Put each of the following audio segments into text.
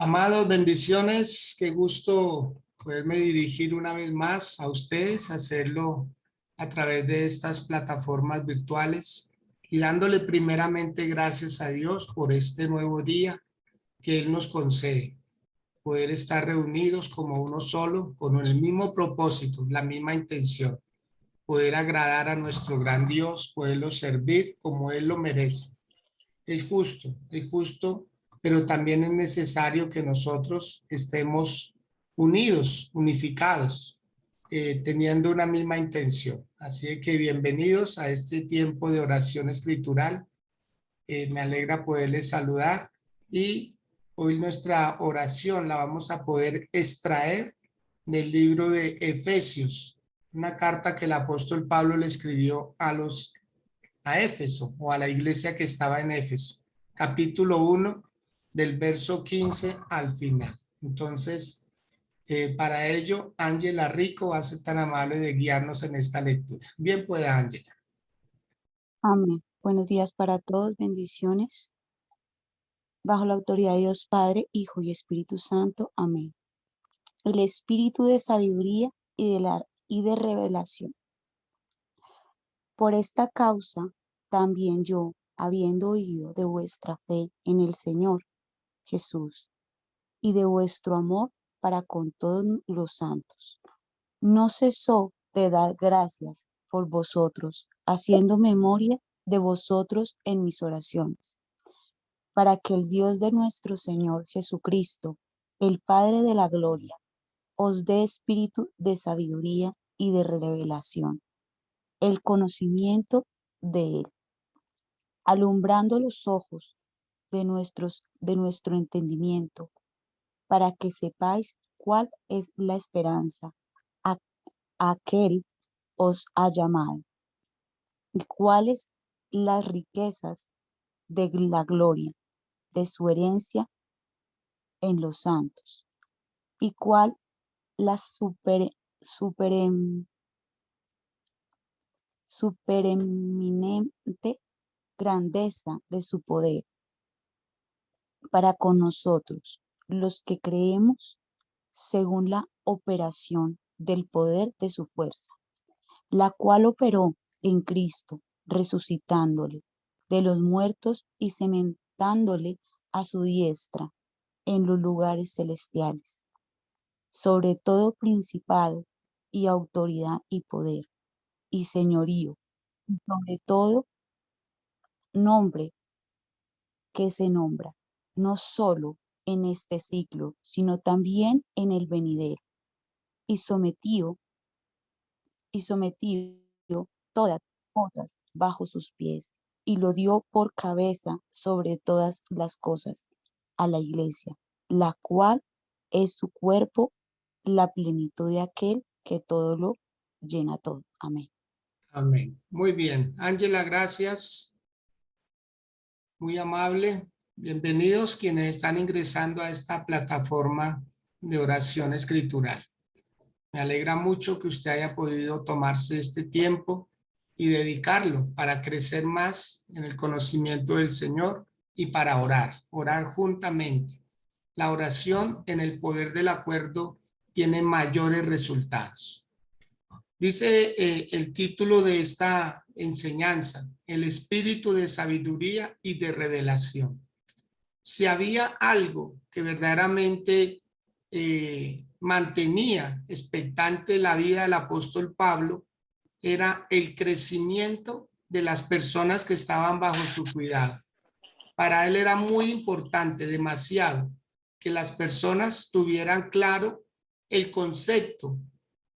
Amados, bendiciones, qué gusto poderme dirigir una vez más a ustedes, hacerlo a través de estas plataformas virtuales y dándole primeramente gracias a Dios por este nuevo día que Él nos concede, poder estar reunidos como uno solo, con el mismo propósito, la misma intención, poder agradar a nuestro gran Dios, poderlo servir como Él lo merece. Es justo, pero también es necesario que nosotros estemos unidos, unificados, teniendo una misma intención. Así que bienvenidos a este tiempo de oración escritural. Me alegra poderles saludar y hoy nuestra oración la vamos a poder extraer del libro de Efesios, una carta que el apóstol Pablo le escribió a Éfeso o a la iglesia que estaba en Éfeso, capítulo 1 del verso 15 al final. Entonces, para ello, Ángela Rico va a ser tan amable de guiarnos en esta lectura. Bien pueda, Ángela. Amén. Buenos días para todos, bendiciones. Bajo la autoridad de Dios Padre, Hijo y Espíritu Santo. Amén. El espíritu de sabiduría y de revelación. Por esta causa, también yo, habiendo oído de vuestra fe en el Señor Jesús y de vuestro amor para con todos los santos, no cesó de dar gracias por vosotros, haciendo memoria de vosotros en mis oraciones, para que el Dios de nuestro Señor Jesucristo, el Padre de la gloria, os dé espíritu de sabiduría y de revelación, el conocimiento de Él, alumbrando los ojos de nuestro entendimiento, para que sepáis cuál es la esperanza a aquel os ha llamado, y cuáles las riquezas de la gloria de su herencia en los santos, y cuál la supereminente grandeza de su poder para con nosotros, los que creemos según la operación del poder de su fuerza, la cual operó en Cristo, resucitándole de los muertos y cementándole a su diestra en los lugares celestiales, sobre todo principado y autoridad y poder y señorío, y sobre todo nombre que se nombra, no solo en este siglo, sino también en el venidero, y sometió todas las cosas bajo sus pies, y lo dio por cabeza sobre todas las cosas a la iglesia, la cual es su cuerpo, la plenitud de aquel que todo lo llena todo. Amén. Amén. Muy bien. Ángela, gracias. Muy amable. Bienvenidos quienes están ingresando a esta plataforma de oración escritural. Me alegra mucho que usted haya podido tomarse este tiempo y dedicarlo para crecer más en el conocimiento del Señor y para orar juntamente. La oración en el poder del acuerdo tiene mayores resultados. Dice el título de esta enseñanza, el espíritu de sabiduría y de revelación. Si había algo que verdaderamente mantenía expectante la vida del apóstol Pablo, era el crecimiento de las personas que estaban bajo su cuidado. Para él era muy importante, demasiado, que las personas tuvieran claro el concepto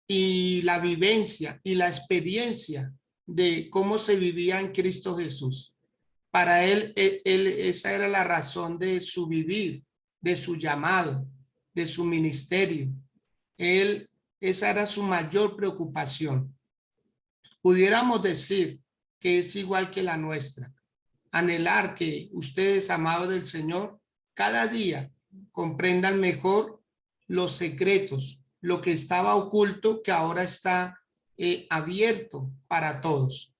y la vivencia y la experiencia de cómo se vivía en Cristo Jesús. Para él, esa era la razón de su vivir, de su llamado, de su ministerio. Esa era su mayor preocupación. Pudiéramos decir que es igual que la nuestra. Anhelar que ustedes, amados del Señor, cada día comprendan mejor los secretos, lo que estaba oculto, que ahora está abierto para todos.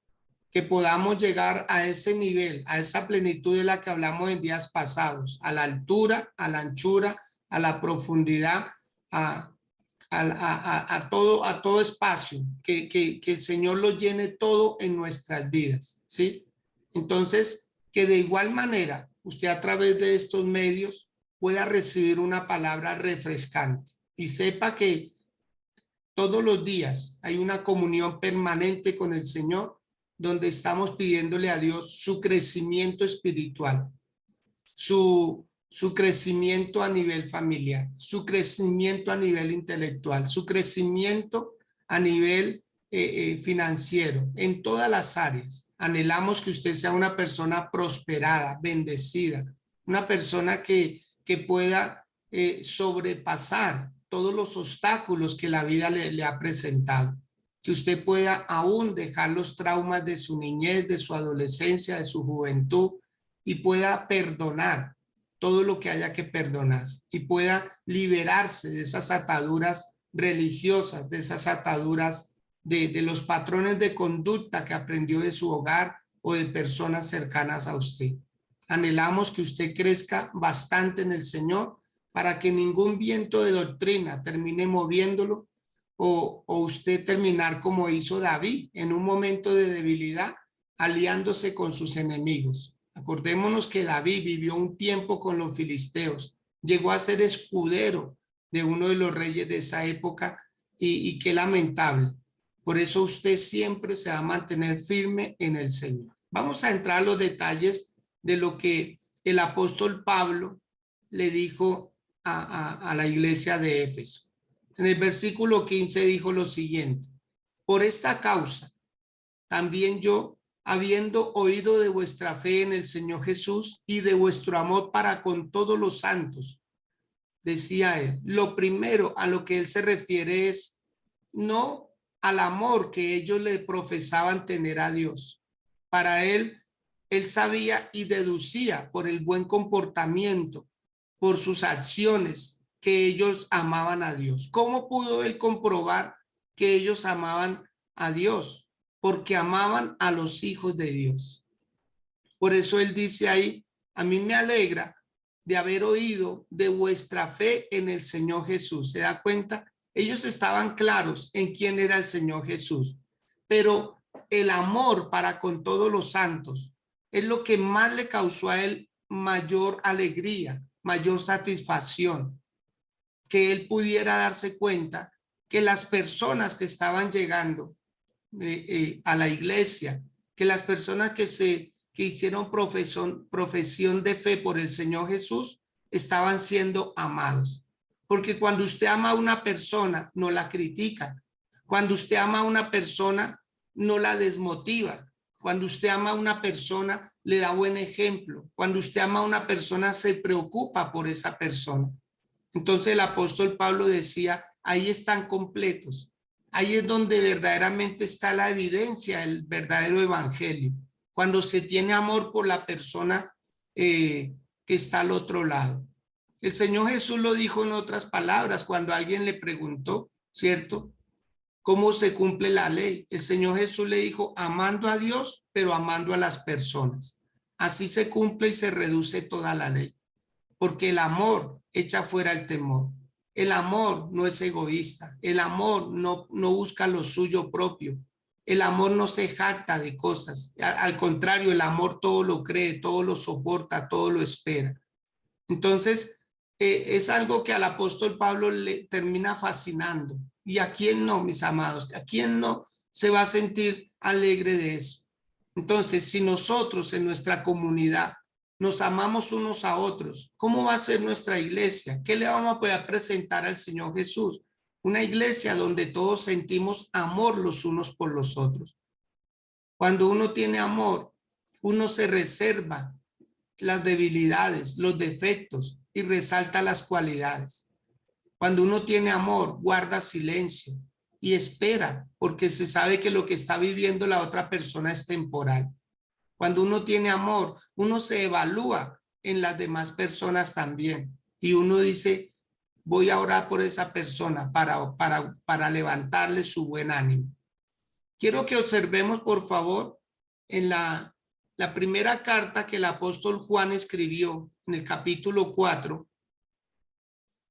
Que podamos llegar a ese nivel, a esa plenitud de la que hablamos en días pasados, a la altura, a la anchura, a la profundidad, a todo espacio, que el Señor lo llene todo en nuestras vidas, ¿sí? Entonces, que de igual manera usted a través de estos medios pueda recibir una palabra refrescante y sepa que todos los días hay una comunión permanente con el Señor, donde estamos pidiéndole a Dios su crecimiento espiritual, su crecimiento a nivel familiar, su crecimiento a nivel intelectual, su crecimiento a nivel financiero, en todas las áreas. Anhelamos que usted sea una persona prosperada, bendecida, una persona que pueda sobrepasar todos los obstáculos que la vida le ha presentado, que usted pueda aún dejar los traumas de su niñez, de su adolescencia, de su juventud, y pueda perdonar todo lo que haya que perdonar y pueda liberarse de esas ataduras religiosas, de esas ataduras de los patrones de conducta que aprendió de su hogar o de personas cercanas a usted. Anhelamos que usted crezca bastante en el Señor para que ningún viento de doctrina termine moviéndolo o usted terminar como hizo David en un momento de debilidad, aliándose con sus enemigos. Acordémonos que David vivió un tiempo con los filisteos, llegó a ser escudero de uno de los reyes de esa época y qué lamentable. Por eso usted siempre se va a mantener firme en el Señor. Vamos a entrar a los detalles de lo que el apóstol Pablo le dijo a la iglesia de Éfeso. En el versículo 15 dijo lo siguiente: por esta causa, también yo, habiendo oído de vuestra fe en el Señor Jesús y de vuestro amor para con todos los santos, decía él, lo primero a lo que él se refiere es no al amor que ellos le profesaban tener a Dios. Para él sabía y deducía por el buen comportamiento, por sus acciones, que ellos amaban a Dios. ¿Cómo pudo él comprobar que ellos amaban a Dios? Porque amaban a los hijos de Dios. Por eso él dice ahí, a mí me alegra de haber oído de vuestra fe en el Señor Jesús. ¿Se da cuenta? Ellos estaban claros en quién era el Señor Jesús, pero el amor para con todos los santos es lo que más le causó a él mayor alegría, mayor satisfacción, que él pudiera darse cuenta que las personas que estaban llegando a la iglesia, que las personas que hicieron profesión de fe por el Señor Jesús estaban siendo amados. Porque cuando usted ama a una persona, no la critica. Cuando usted ama a una persona, no la desmotiva. Cuando usted ama a una persona, le da buen ejemplo. Cuando usted ama a una persona, se preocupa por esa persona. Entonces el apóstol Pablo decía, ahí están completos. Ahí es donde verdaderamente está la evidencia del verdadero evangelio. Cuando se tiene amor por la persona que está al otro lado. El Señor Jesús lo dijo en otras palabras cuando alguien le preguntó, ¿cierto? ¿Cómo se cumple la ley? El Señor Jesús le dijo, amando a Dios, pero amando a las personas. Así se cumple y se reduce toda la ley. Porque el amor echa fuera el temor. El amor no es egoísta. El amor no busca lo suyo propio. El amor no se jacta de cosas. Al contrario, el amor todo lo cree, todo lo soporta, todo lo espera. Entonces, es algo que al apóstol Pablo le termina fascinando. ¿Y a quién no, mis amados? ¿A quién no se va a sentir alegre de eso? Entonces, si nosotros en nuestra comunidad nos amamos unos a otros, ¿cómo va a ser nuestra iglesia? ¿Qué le vamos a poder presentar al Señor Jesús? Una iglesia donde todos sentimos amor los unos por los otros. Cuando uno tiene amor, uno se reserva las debilidades, los defectos y resalta las cualidades. Cuando uno tiene amor, guarda silencio y espera, porque se sabe que lo que está viviendo la otra persona es temporal. Cuando uno tiene amor, uno se evalúa en las demás personas también. Y uno dice, voy a orar por esa persona para levantarle su buen ánimo. Quiero que observemos, por favor, en la primera carta que el apóstol Juan escribió en el capítulo 4.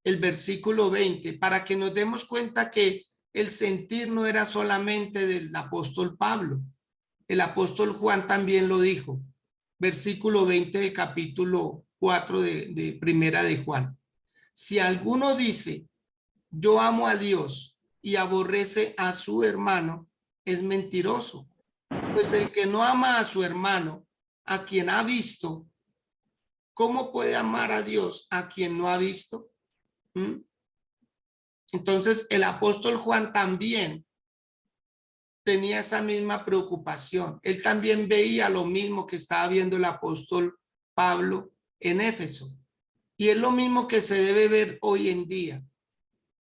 el versículo 20, para que nos demos cuenta que el sentir no era solamente del apóstol Pablo. El apóstol Juan también lo dijo. Versículo 20 del capítulo 4 de Primera de Juan. Si alguno dice, yo amo a Dios y aborrece a su hermano, es mentiroso. Pues el que no ama a su hermano, a quien ha visto, ¿cómo puede amar a Dios a quien no ha visto? Entonces el apóstol Juan también tenía esa misma preocupación. Él también veía lo mismo que estaba viendo el apóstol Pablo en Éfeso. Y es lo mismo que se debe ver hoy en día.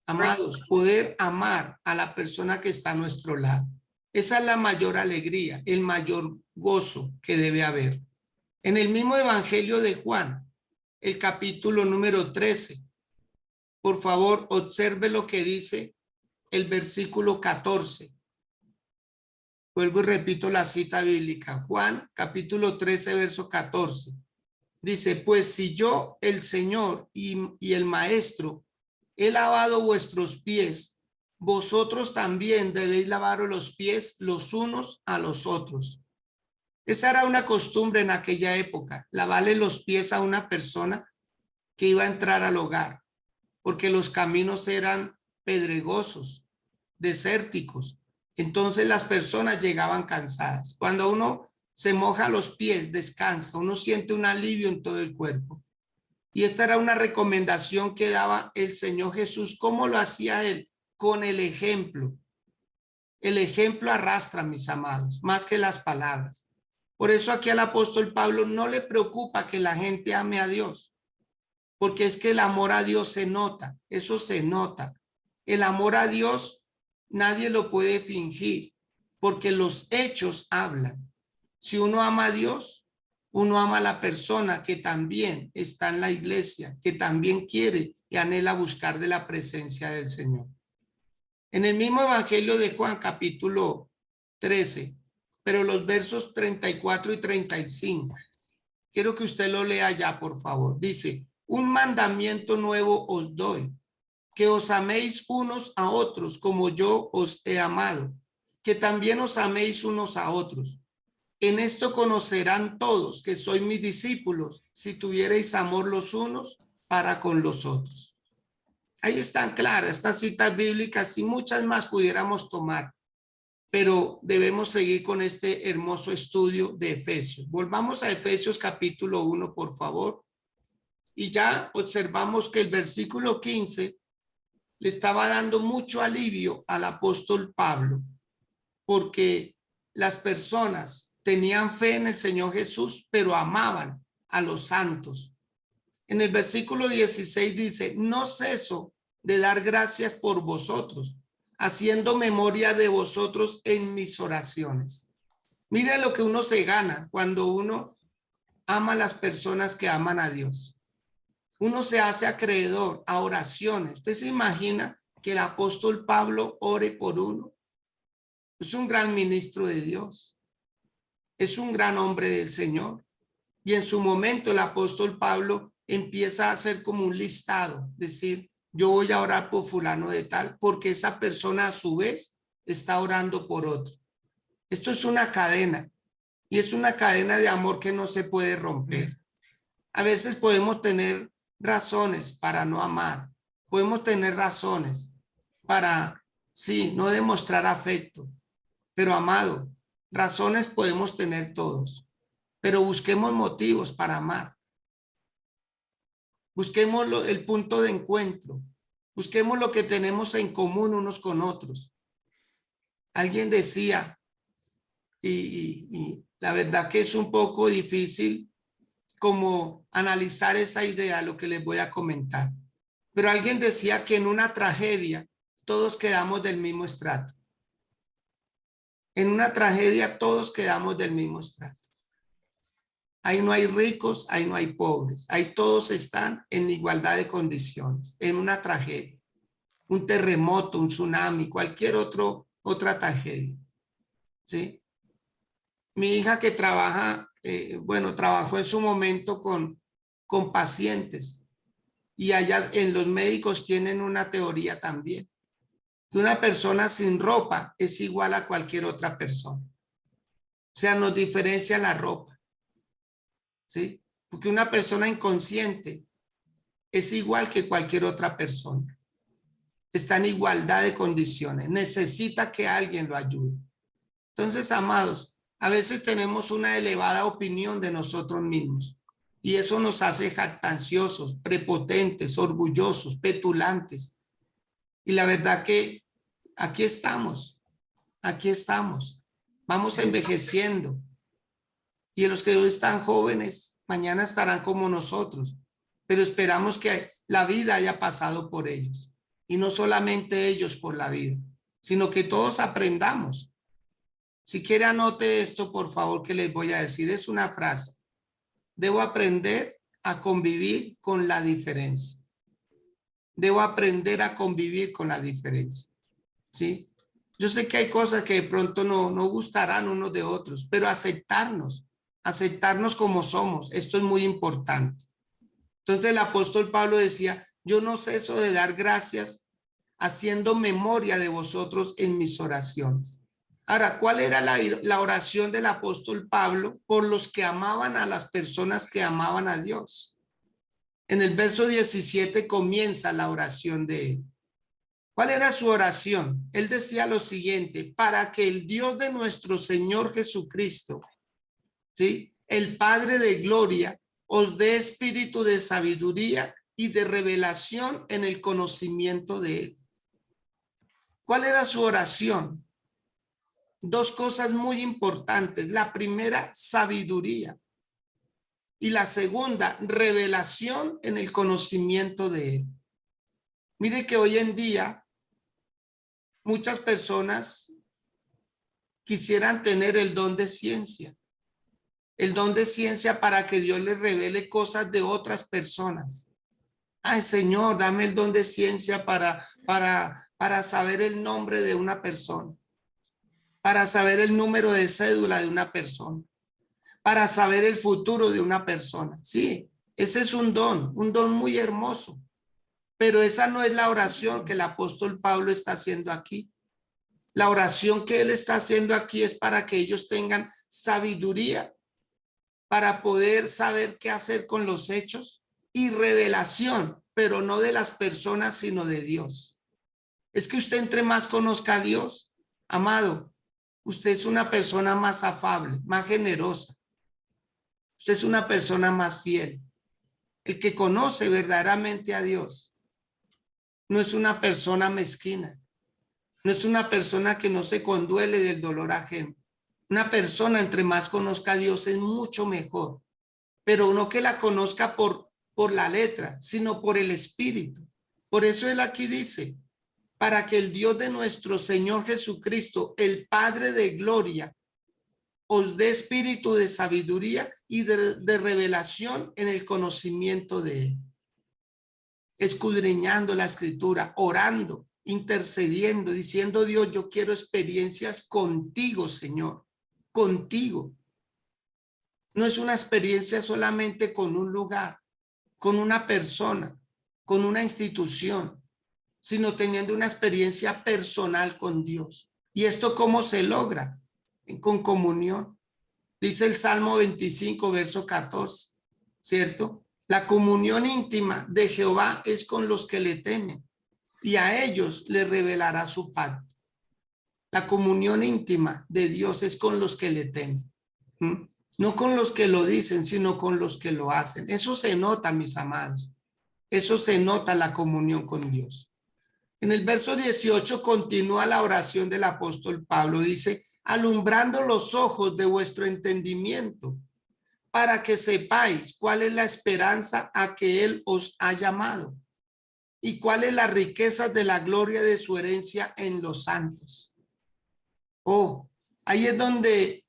Amados, poder amar a la persona que está a nuestro lado. Esa es la mayor alegría, el mayor gozo que debe haber. En el mismo Evangelio de Juan, el capítulo número 13, por favor, observe lo que dice el versículo 14. Vuelvo y repito la cita bíblica. Juan, capítulo 13, verso 14. Dice, pues si yo, el Señor y el Maestro, he lavado vuestros pies, vosotros también debéis lavaros los pies los unos a los otros. Esa era una costumbre en aquella época, lavarle los pies a una persona que iba a entrar al hogar, porque los caminos eran pedregosos, desérticos. Entonces las personas llegaban cansadas. Cuando uno se moja los pies, descansa, uno siente un alivio en todo el cuerpo. Y esta era una recomendación que daba el Señor Jesús. ¿Cómo lo hacía él? Con el ejemplo. El ejemplo arrastra, mis amados, más que las palabras. Por eso aquí al apóstol Pablo no le preocupa que la gente ame a Dios, porque es que el amor a Dios se nota, eso se nota. El amor a Dios nadie lo puede fingir, porque los hechos hablan. Si uno ama a Dios, uno ama a la persona que también está en la iglesia, que también quiere y anhela buscar de la presencia del Señor. En el mismo Evangelio de Juan, capítulo 13, pero los versos 34 y 35, quiero que usted lo lea ya, por favor. Dice, un mandamiento nuevo os doy, que os améis unos a otros como yo os he amado, que también os améis unos a otros. En esto conocerán todos que sois mis discípulos, si tuviereis amor los unos para con los otros. Ahí están claras estas citas bíblicas y muchas más pudiéramos tomar, pero debemos seguir con este hermoso estudio de Efesios. Volvamos a Efesios capítulo 1, por favor. Y ya observamos que el versículo 15 le estaba dando mucho alivio al apóstol Pablo, porque las personas tenían fe en el Señor Jesús, pero amaban a los santos. En el versículo 16 dice, no ceso de dar gracias por vosotros, haciendo memoria de vosotros en mis oraciones. Mire lo que uno se gana cuando uno ama a las personas que aman a Dios. Uno se hace acreedor a oraciones. ¿Usted se imagina que el apóstol Pablo ore por uno? Es un gran ministro de Dios. Es un gran hombre del Señor. Y en su momento el apóstol Pablo empieza a hacer como un listado, decir, yo voy a orar por fulano de tal, porque esa persona a su vez está orando por otro. Esto es una cadena, y es una cadena de amor que no se puede romper. A veces podemos tener razones para no amar, podemos tener razones para, sí, no demostrar afecto, pero amado, razones podemos tener todos, pero busquemos motivos para amar. Busquemos el punto de encuentro. Busquemos lo que tenemos en común unos con otros. Alguien decía, y la verdad que es un poco difícil como analizar esa idea, lo que les voy a comentar. Pero alguien decía que en una tragedia todos quedamos del mismo estrato. En una tragedia todos quedamos del mismo estrato. Ahí no hay ricos, ahí no hay pobres. Ahí todos están en igualdad de condiciones, en una tragedia. Un terremoto, un tsunami, cualquier otra tragedia. ¿Sí? Mi hija que trabaja, trabajó en su momento con pacientes. y allá en los médicos tienen una teoría también, que una persona sin ropa es igual a cualquier otra persona. O sea, nos diferencia la ropa, ¿sí? Porque una persona inconsciente es igual que cualquier otra persona. Está en igualdad de condiciones. Necesita que alguien lo ayude. Entonces, amados, a veces tenemos una elevada opinión de nosotros mismos y eso nos hace jactanciosos, prepotentes, orgullosos, petulantes. Y la verdad que aquí estamos, vamos envejeciendo y los que hoy están jóvenes, mañana estarán como nosotros, pero esperamos que la vida haya pasado por ellos y no solamente ellos por la vida, sino que todos aprendamos. Si quiere anote esto, por favor, que les voy a decir. Es una frase. Debo aprender a convivir con la diferencia. Debo aprender a convivir con la diferencia. ¿Sí? Yo sé que hay cosas que de pronto no gustarán unos de otros, pero aceptarnos como somos. Esto es muy importante. Entonces el apóstol Pablo decía, yo no ceso de dar gracias haciendo memoria de vosotros en mis oraciones. Ahora, ¿cuál era la oración del apóstol Pablo por los que amaban a las personas que amaban a Dios? En el verso 17 comienza la oración de él. ¿Cuál era su oración? Él decía lo siguiente, para que el Dios de nuestro Señor Jesucristo, ¿sí?, el Padre de gloria, os dé espíritu de sabiduría y de revelación en el conocimiento de él. ¿Cuál era su oración? Dos cosas muy importantes. La primera, sabiduría. Y la segunda, revelación en el conocimiento de él. Mire que hoy en día muchas personas quisieran tener el don de ciencia. El don de ciencia para que Dios les revele cosas de otras personas. Ay, Señor, dame el don de ciencia para saber el nombre de una persona, para saber el número de cédula de una persona, para saber el futuro de una persona. Sí, ese es un don muy hermoso, pero esa no es la oración que el apóstol Pablo está haciendo aquí. La oración que él está haciendo aquí es para que ellos tengan sabiduría para poder saber qué hacer con los hechos y revelación, pero no de las personas, sino de Dios. Es que usted entre más conozca a Dios, amado, usted es una persona más afable, más generosa. Usted es una persona más fiel. El que conoce verdaderamente a Dios no es una persona mezquina, no es una persona que no se conduele del dolor ajeno. Una persona entre más conozca a Dios es mucho mejor, pero no que la conozca por la letra, sino por el espíritu. Por eso él aquí dice, para que el Dios de nuestro Señor Jesucristo, el Padre de gloria, os dé espíritu de sabiduría y de revelación en el conocimiento de él. Escudriñando la escritura, orando, intercediendo, diciendo, Dios, yo quiero experiencias contigo, Señor, contigo. No es una experiencia solamente con un lugar, con una persona, con una institución, sino teniendo una experiencia personal con Dios. ¿Y esto cómo se logra? Con comunión. Dice el Salmo 25, verso 14, ¿cierto? La comunión íntima de Jehová es con los que le temen y a ellos le revelará su pacto. La comunión íntima de Dios es con los que le temen. No con los que lo dicen, sino con los que lo hacen. Eso se nota, mis amados. Eso se nota la comunión con Dios. En el verso 18 continúa la oración del apóstol Pablo. Dice, alumbrando los ojos de vuestro entendimiento, para que sepáis cuál es la esperanza a que él os ha llamado y cuál es la riqueza de la gloria de su herencia en los santos. Oh, ahí es donde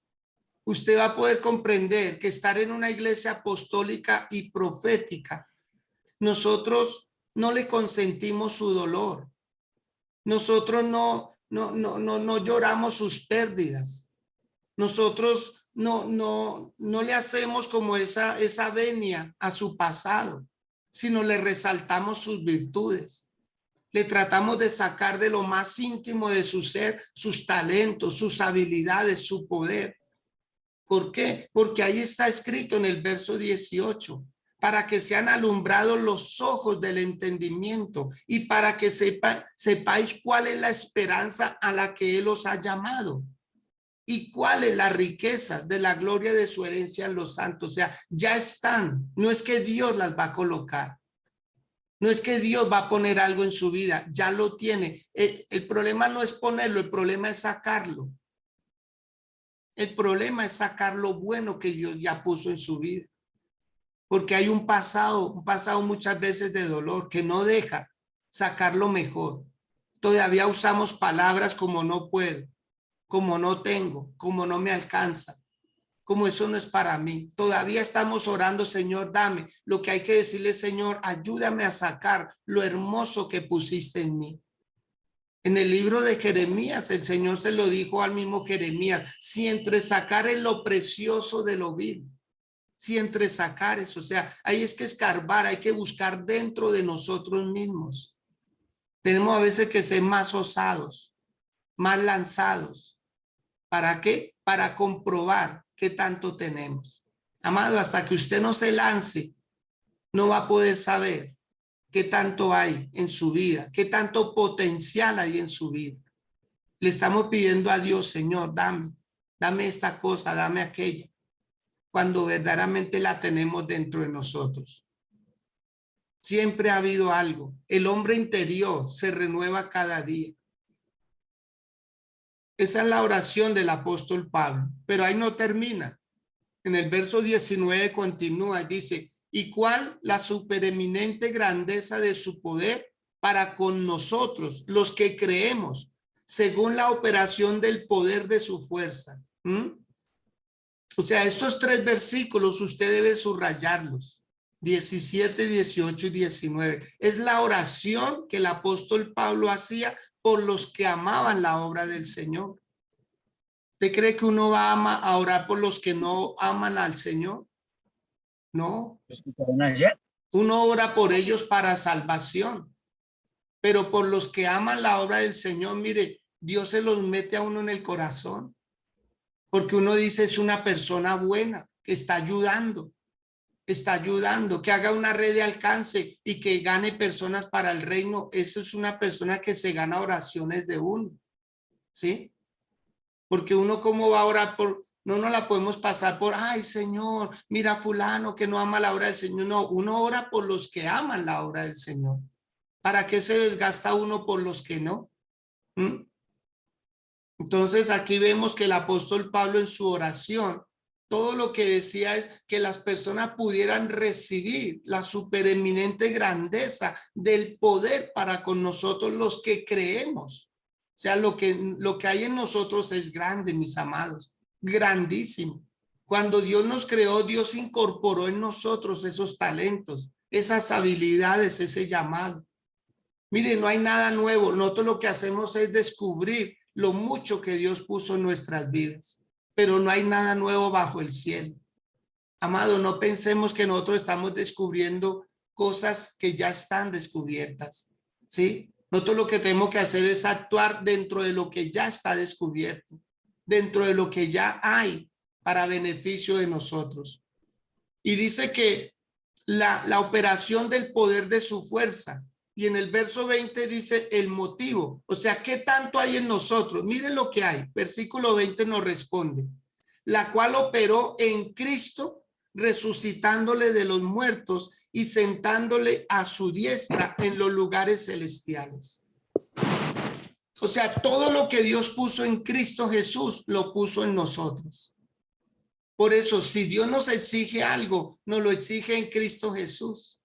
usted va a poder comprender que estar en una iglesia apostólica y profética, nosotros no le consentimos su dolor. Nosotros no lloramos sus pérdidas. Nosotros no le hacemos como esa venia a su pasado, sino le resaltamos sus virtudes. Le tratamos de sacar de lo más íntimo de su ser, sus talentos, sus habilidades, su poder. ¿Por qué? Porque ahí está escrito en el verso 18, para que sean alumbrados los ojos del entendimiento y para que sepáis cuál es la esperanza a la que Él os ha llamado y cuáles las riquezas de la gloria de su herencia en los santos. O sea, ya están. No es que Dios las va a colocar. No es que Dios va a poner algo en su vida, ya lo tiene. El problema no es ponerlo, el problema es sacarlo. El problema es sacar lo bueno que Dios ya puso en su vida. Porque hay un pasado muchas veces de dolor que no deja sacar lo mejor. Todavía usamos palabras como no puedo, como no tengo, como no me alcanza, como eso no es para mí. Todavía estamos orando, Señor, dame. Lo que hay que decirle, Señor, ayúdame a sacar lo hermoso que pusiste en mí. En el libro de Jeremías, el Señor se lo dijo al mismo Jeremías, si entre sacar lo precioso de lo vil, si entre sacar eso, o sea, hay es que escarbar, hay que buscar dentro de nosotros mismos. Tenemos a veces que ser más osados, más lanzados. ¿Para qué? Para comprobar qué tanto tenemos. Amado, hasta que usted no se lance, no va a poder saber qué tanto hay en su vida, qué tanto potencial hay en su vida. Le estamos pidiendo a Dios, Señor, dame esta cosa, dame aquella, cuando verdaderamente la tenemos dentro de nosotros. Siempre ha habido algo. El hombre interior se renueva cada día. Esa es la oración del apóstol Pablo, pero ahí no termina. En el verso 19 continúa y dice, ¿y cuál la supereminente grandeza de su poder para con nosotros, los que creemos, según la operación del poder de su fuerza? O sea, estos 3 versículos usted debe subrayarlos, 17, 18 y 19. Es la oración que el apóstol Pablo hacía por los que amaban la obra del Señor. ¿Usted cree que uno va a orar por los que no aman al Señor? No. Uno ora por ellos para salvación, pero por los que aman la obra del Señor, mire, Dios se los mete a uno en el corazón, porque uno dice es una persona buena, que está ayudando, que haga una red de alcance y que gane personas para el reino. Eso es una persona que se gana oraciones de uno, ¿sí? Porque uno cómo va a orar por, no nos la podemos pasar por, ay Señor, mira fulano que no ama la obra del Señor. No, uno ora por los que aman la obra del Señor. ¿Para qué se desgasta uno por los que no? Entonces aquí vemos que el apóstol Pablo en su oración, todo lo que decía es que las personas pudieran recibir la supereminente grandeza del poder para con nosotros los que creemos. O sea, lo que hay en nosotros es grande, mis amados, grandísimo. Cuando Dios nos creó, Dios incorporó en nosotros esos talentos, esas habilidades, ese llamado. Mire, no hay nada nuevo. Nosotros lo que hacemos es descubrir lo mucho que Dios puso en nuestras vidas, pero no hay nada nuevo bajo el cielo. Amado, no pensemos que nosotros estamos descubriendo cosas que ya están descubiertas, ¿sí? Nosotros lo que tenemos que hacer es actuar dentro de lo que ya está descubierto, dentro de lo que ya hay para beneficio de nosotros. Y dice que la operación del poder de su fuerza. Y en el verso 20 dice el motivo. O sea, ¿qué tanto hay en nosotros? Miren lo que hay. Versículo 20 nos responde. La cual operó en Cristo, resucitándole de los muertos y sentándole a su diestra en los lugares celestiales. O sea, todo lo que Dios puso en Cristo Jesús, lo puso en nosotros. Por eso, si Dios nos exige algo, nos lo exige en Cristo Jesús.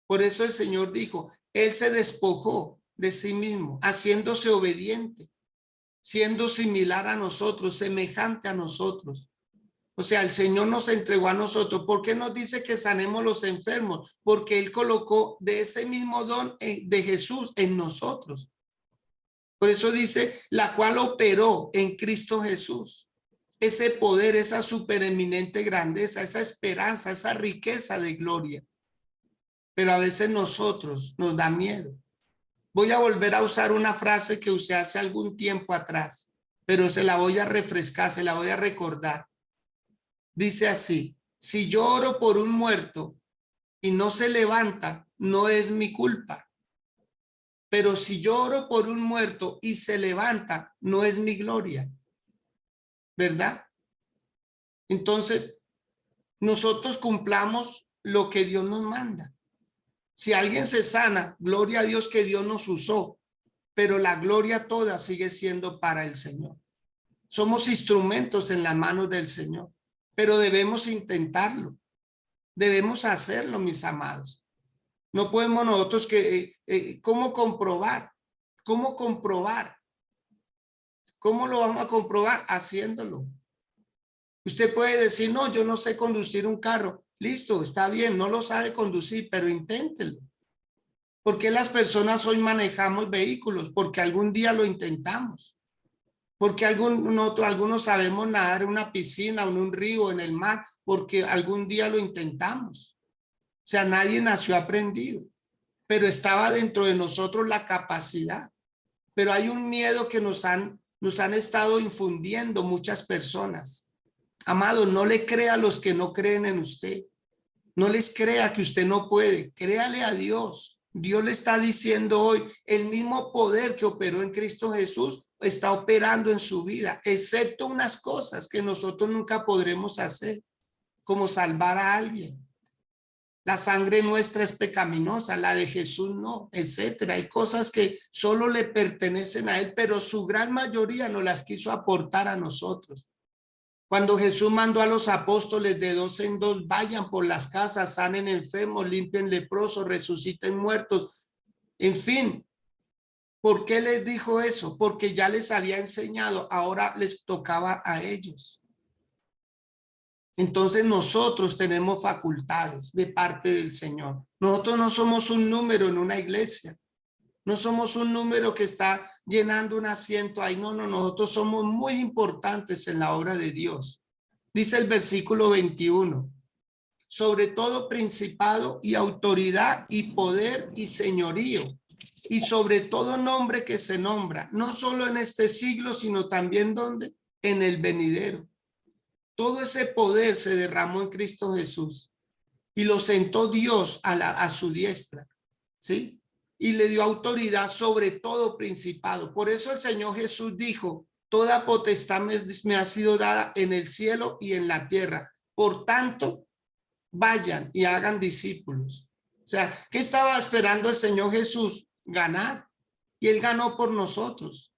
Por eso el Señor dijo, Él se despojó de sí mismo, haciéndose obediente, siendo similar a nosotros, semejante a nosotros. O sea, el Señor nos entregó a nosotros. ¿Por qué nos dice que sanemos los enfermos? Porque Él colocó de ese mismo don de Jesús en nosotros. Por eso dice, la cual operó en Cristo Jesús. Ese poder, esa supereminente grandeza, esa esperanza, esa riqueza de gloria. pero a veces nosotros nos da miedo. Voy a volver a usar una frase que usé hace algún tiempo atrás, pero se la voy a refrescar, se la voy a recordar. Dice así: si yo oro por un muerto y no se levanta, no es mi culpa. Pero si yo oro por un muerto y se levanta, no es mi gloria. ¿Verdad? Entonces, nosotros cumplamos lo que Dios nos manda. Si alguien se sana, gloria a Dios que Dios nos usó, pero la gloria toda sigue siendo para el Señor. Somos instrumentos en las manos del Señor, pero debemos intentarlo. Debemos hacerlo, mis amados. No podemos nosotros ¿cómo comprobar? ¿Cómo comprobar? ¿Cómo lo vamos a comprobar? Haciéndolo. Usted puede decir, no, yo no sé conducir un carro. Listo, está bien, no lo sabe conducir, pero inténtelo. ¿Por qué las personas hoy manejamos vehículos? Porque algún día lo intentamos. Porque algunos sabemos nadar en una piscina, en un río, en el mar, porque algún día lo intentamos. O sea, nadie nació aprendido, pero estaba dentro de nosotros la capacidad. Pero hay un miedo que nos han estado infundiendo muchas personas. Amado, no le crea a los que no creen en usted. No les crea que usted no puede. Créale a Dios. Dios le está diciendo hoy, el mismo poder que operó en Cristo Jesús está operando en su vida, excepto unas cosas que nosotros nunca podremos hacer, como salvar a alguien. La sangre nuestra es pecaminosa, la de Jesús no, etcétera. Hay cosas que solo le pertenecen a él, pero su gran mayoría no las quiso aportar a nosotros. Cuando Jesús mandó a los apóstoles de 2 en 2, vayan por las casas, sanen enfermos, limpien leprosos, resuciten muertos. En fin, ¿por qué les dijo eso? Porque ya les había enseñado, ahora les tocaba a ellos. Entonces nosotros tenemos facultades de parte del Señor. Nosotros no somos un número en una iglesia. No somos un número que está llenando un asiento ahí. No, nosotros somos muy importantes en la obra de Dios. Dice el versículo 21. Sobre todo principado y autoridad y poder y señorío. Y sobre todo nombre que se nombra. No solo en este siglo, sino también ¿dónde? En el venidero. Todo ese poder se derramó en Cristo Jesús y lo sentó Dios a su diestra, ¿sí? Y le dio autoridad sobre todo principado. Por eso el Señor Jesús dijo, toda potestad me ha sido dada en el cielo y en la tierra. Por tanto, vayan y hagan discípulos. O sea, ¿qué estaba esperando el Señor Jesús? Ganar. Y Él ganó por nosotros.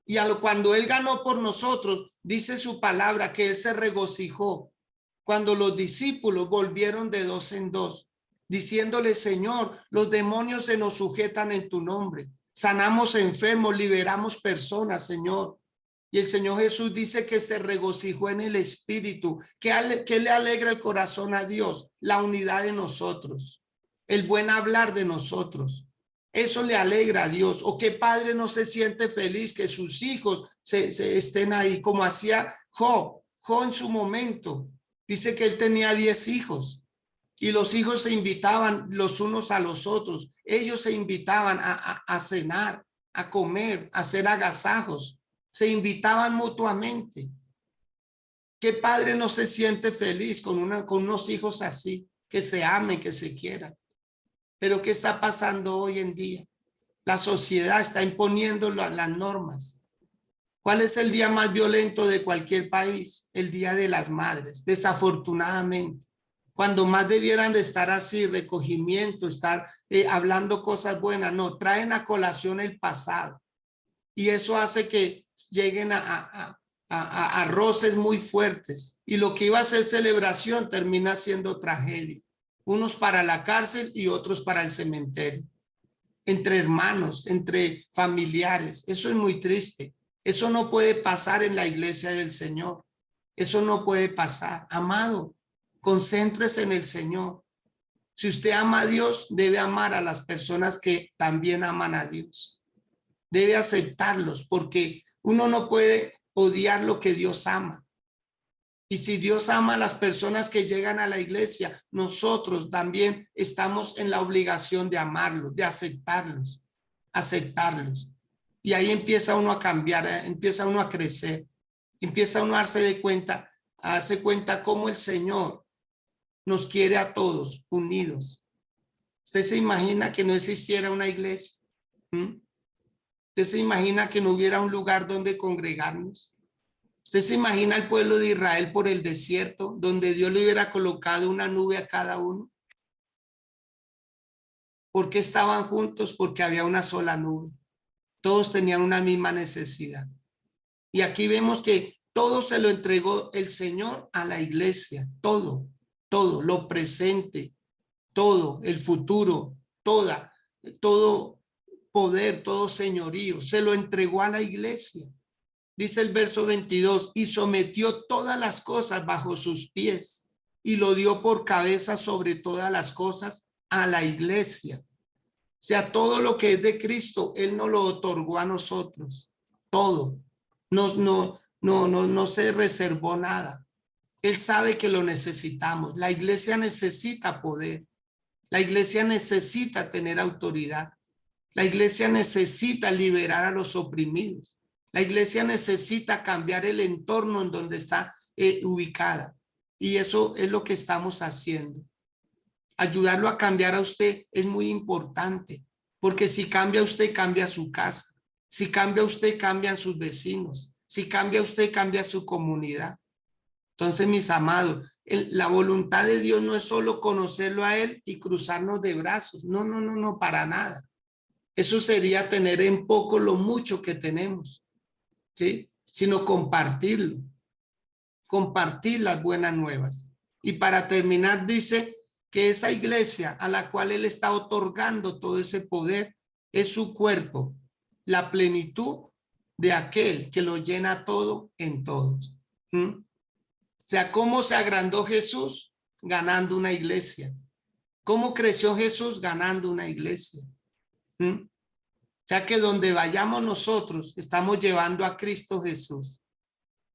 Y cuando Él ganó por nosotros, dice su palabra que Él se regocijó cuando los discípulos volvieron de 2 en 2, diciéndole, Señor, los demonios se nos sujetan en tu nombre. Sanamos enfermos, liberamos personas, Señor. Y el Señor Jesús dice que se regocijó en el Espíritu. ¿Qué le alegra el corazón a Dios? La unidad de nosotros, el buen hablar de nosotros. Eso le alegra a Dios. ¿O qué padre no se siente feliz que sus hijos se estén ahí? Como hacía Job en su momento. Dice que él tenía 10 hijos y los hijos se invitaban los unos a los otros. Ellos se invitaban a cenar, a comer, a hacer agasajos. Se invitaban mutuamente. ¿Qué padre no se siente feliz con unos hijos así, que se amen, que se quieran? Pero ¿qué está pasando hoy en día? La sociedad está imponiendo las normas. ¿Cuál es el día más violento de cualquier país? El Día de las Madres, desafortunadamente. Cuando más debieran de estar así, recogimiento, estar hablando cosas buenas, no, traen a colación el pasado. Y eso hace que lleguen a roces muy fuertes. Y lo que iba a ser celebración termina siendo tragedia. Unos para la cárcel y otros para el cementerio. Entre hermanos, entre familiares. Eso es muy triste. Eso no puede pasar en la iglesia del Señor. Eso no puede pasar. Amado, concéntrese en el Señor. Si usted ama a Dios, debe amar a las personas que también aman a Dios. Debe aceptarlos porque uno no puede odiar lo que Dios ama. Y si Dios ama a las personas que llegan a la iglesia, nosotros también estamos en la obligación de amarlos, de aceptarlos, aceptarlos. Y ahí empieza uno a cambiar, empieza uno a crecer, empieza uno a darse cuenta cómo el Señor nos quiere a todos unidos. ¿Usted se imagina que no existiera una iglesia? ¿Usted se imagina que no hubiera un lugar donde congregarnos? ¿Usted se imagina el pueblo de Israel por el desierto, donde Dios le hubiera colocado una nube a cada uno? ¿Por qué estaban juntos? Porque había una sola nube. Todos tenían una misma necesidad. Y aquí vemos que todo se lo entregó el Señor a la iglesia. Todo, lo presente, todo, el futuro, todo poder, todo señorío, se lo entregó a la iglesia. Dice el verso 22, y sometió todas las cosas bajo sus pies y lo dio por cabeza sobre todas las cosas a la iglesia. O sea, todo lo que es de Cristo, Él nos lo otorgó a nosotros. Todo. No se reservó nada. Él sabe que lo necesitamos. La iglesia necesita poder. La iglesia necesita tener autoridad. La iglesia necesita liberar a los oprimidos. La iglesia necesita cambiar el entorno en donde está ubicada. Y eso es lo que estamos haciendo. Ayudarlo a cambiar a usted es muy importante, porque si cambia usted, cambia su casa. Si cambia usted, cambian sus vecinos. Si cambia usted, cambia su comunidad. Entonces, mis amados, la voluntad de Dios no es solo conocerlo a Él y cruzarnos de brazos. No, para nada. Eso sería tener en poco lo mucho que tenemos, ¿sí? Sino compartirlo, compartir las buenas nuevas. Y para terminar, dice que esa iglesia a la cual Él está otorgando todo ese poder es su cuerpo, la plenitud de aquel que lo llena todo en todos. O sea, ¿cómo se agrandó Jesús? Ganando una iglesia. ¿Cómo creció Jesús? Ganando una iglesia. O sea que donde vayamos nosotros, estamos llevando a Cristo Jesús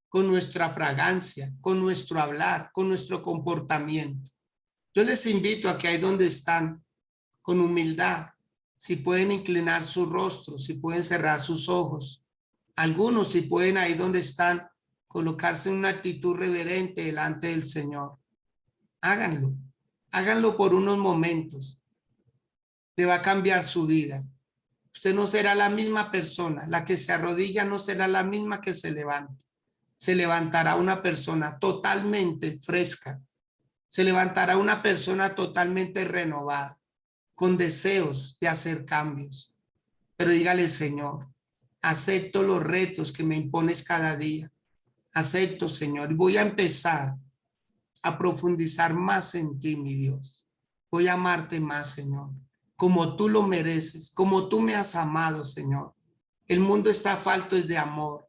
con nuestra fragancia, con nuestro hablar, con nuestro comportamiento. Yo les invito a que ahí donde están, con humildad, si pueden inclinar su rostro, si pueden cerrar sus ojos. Algunos, si pueden ahí donde están, colocarse en una actitud reverente delante del Señor. Háganlo. Háganlo por unos momentos. Le va a cambiar su vida. Usted no será la misma persona. La que se arrodilla no será la misma que se levanta. Se levantará una persona totalmente fresca. Se levantará una persona totalmente renovada, con deseos de hacer cambios. Pero dígale, Señor, acepto los retos que me impones cada día. Acepto, Señor, y voy a empezar a profundizar más en ti, mi Dios. Voy a amarte más, Señor, como tú lo mereces, como tú me has amado, Señor. El mundo está falto de amor.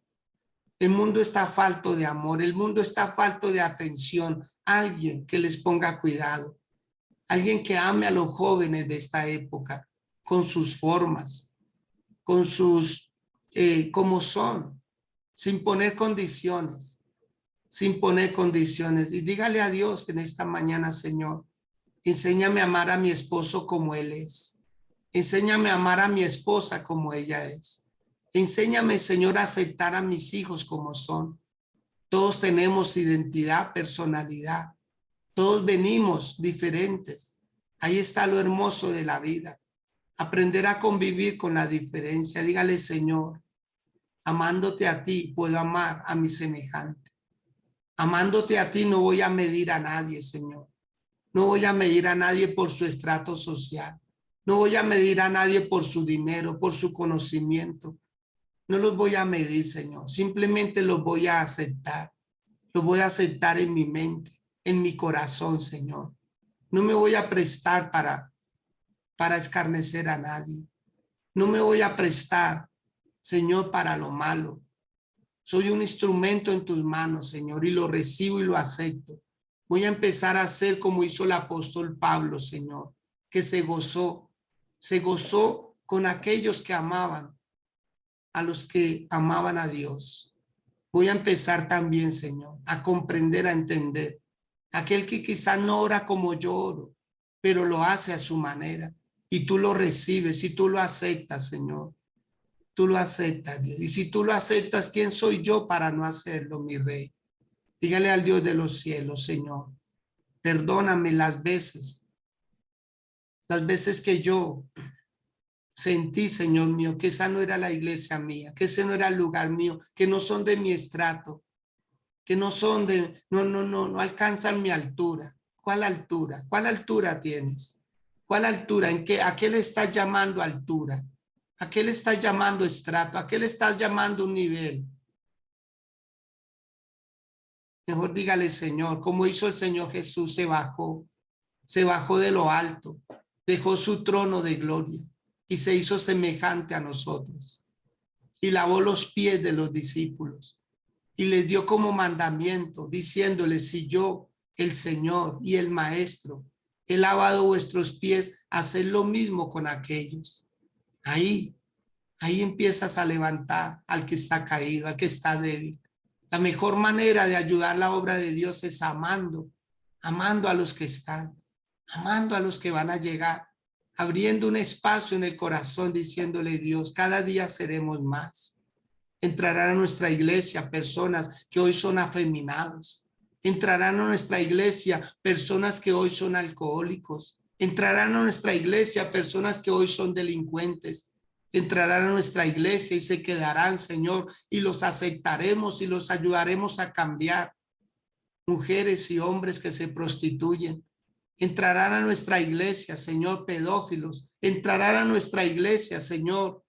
El mundo está falto de amor. El mundo está falto de atención. Alguien que les ponga cuidado. Alguien que ame a los jóvenes de esta época, con sus formas, con sus, como son, sin poner condiciones. Sin poner condiciones. Y dígale a Dios en esta mañana, Señor, enséñame a amar a mi esposo como él es. Enséñame a amar a mi esposa como ella es. Enséñame, Señor, a aceptar a mis hijos como son. Todos tenemos identidad, personalidad. Todos venimos diferentes. Ahí está lo hermoso de la vida. Aprender a convivir con la diferencia. Dígale, Señor, amándote a ti, puedo amar a mi semejante. Amándote a ti no voy a medir a nadie, Señor. No voy a medir a nadie por su estrato social. No voy a medir a nadie por su dinero, por su conocimiento. No los voy a medir, Señor. Simplemente los voy a aceptar. Los voy a aceptar en mi mente, en mi corazón, Señor. No me voy a prestar para escarnecer a nadie. No me voy a prestar, Señor, para lo malo. Soy un instrumento en tus manos, Señor, y lo recibo y lo acepto. Voy a empezar a hacer como hizo el apóstol Pablo, Señor, que se gozó con aquellos que amaban, a los que amaban a Dios. Voy a empezar también, Señor, a comprender, a entender. Aquel que quizás no ora como yo oro, pero lo hace a su manera. Y tú lo recibes y tú lo aceptas, Señor. Tú lo aceptas, Dios. Y si tú lo aceptas, ¿quién soy yo para no hacerlo, mi Rey? Dígale al Dios de los cielos, Señor. Perdóname las veces que yo sentí, Señor mío, que esa no era la iglesia mía, que ese no era el lugar mío, que no son de mi estrato, que no son no alcanzan mi altura. ¿Cuál altura? ¿Cuál altura tienes? ¿Cuál altura? ¿En qué? ¿A qué le estás llamando altura? ¿A qué le estás llamando estrato? ¿A qué le estás llamando un nivel? Mejor dígale, Señor, como hizo el Señor Jesús, se bajó de lo alto, dejó su trono de gloria y se hizo semejante a nosotros y lavó los pies de los discípulos y les dio como mandamiento, diciéndoles, si yo, el Señor y el Maestro, he lavado vuestros pies, haced lo mismo con aquellos. Ahí empiezas a levantar al que está caído, al que está débil. La mejor manera de ayudar la obra de Dios es amando a los que están, amando a los que van a llegar, abriendo un espacio en el corazón, diciéndole, Dios, cada día seremos más. Entrarán a nuestra iglesia personas que hoy son afeminados. Entrarán a nuestra iglesia personas que hoy son alcohólicos. Entrarán a nuestra iglesia personas que hoy son delincuentes. Entrarán a nuestra iglesia y se quedarán, Señor, y los aceptaremos y los ayudaremos a cambiar. Mujeres y hombres que se prostituyen. Entrarán a nuestra iglesia, Señor, pedófilos. Entrarán a nuestra iglesia, Señor,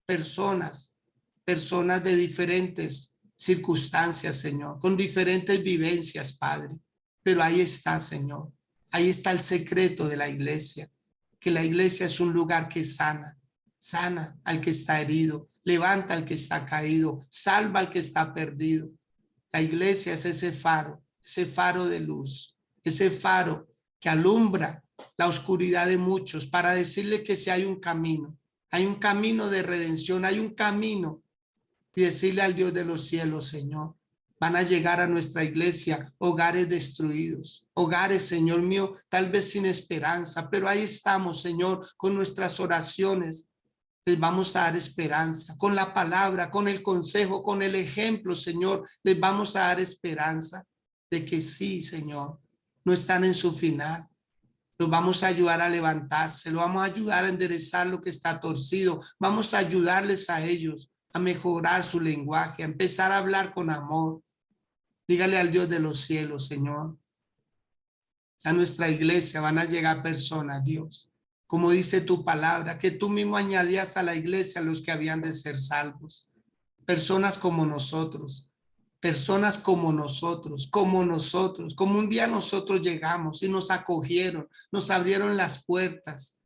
personas de diferentes circunstancias, Señor, con diferentes vivencias, Padre. Pero ahí está, Señor. Ahí está el secreto de la iglesia, que la iglesia es un lugar que sana, sana al que está herido, levanta al que está caído, salva al que está perdido. La iglesia es ese faro de luz, ese faro que alumbra la oscuridad de muchos para decirle que si hay un camino de redención, hay un camino, y decirle al Dios de los cielos, Señor, van a llegar a nuestra iglesia hogares destruidos, hogares, Señor mío, tal vez sin esperanza, pero ahí estamos, Señor, con nuestras oraciones. Les vamos a dar esperanza, con la palabra, con el consejo, con el ejemplo, Señor, les vamos a dar esperanza de que sí, Señor, no están en su final. Los vamos a ayudar a levantarse, lo vamos a ayudar a enderezar lo que está torcido, vamos a ayudarles a ellos a mejorar su lenguaje, a empezar a hablar con amor. Dígale al Dios de los cielos, Señor, a nuestra iglesia van a llegar personas, Dios, como dice tu palabra, que tú mismo añadías a la iglesia a los que habían de ser salvos. Personas como nosotros, como un día nosotros llegamos y nos acogieron, nos abrieron las puertas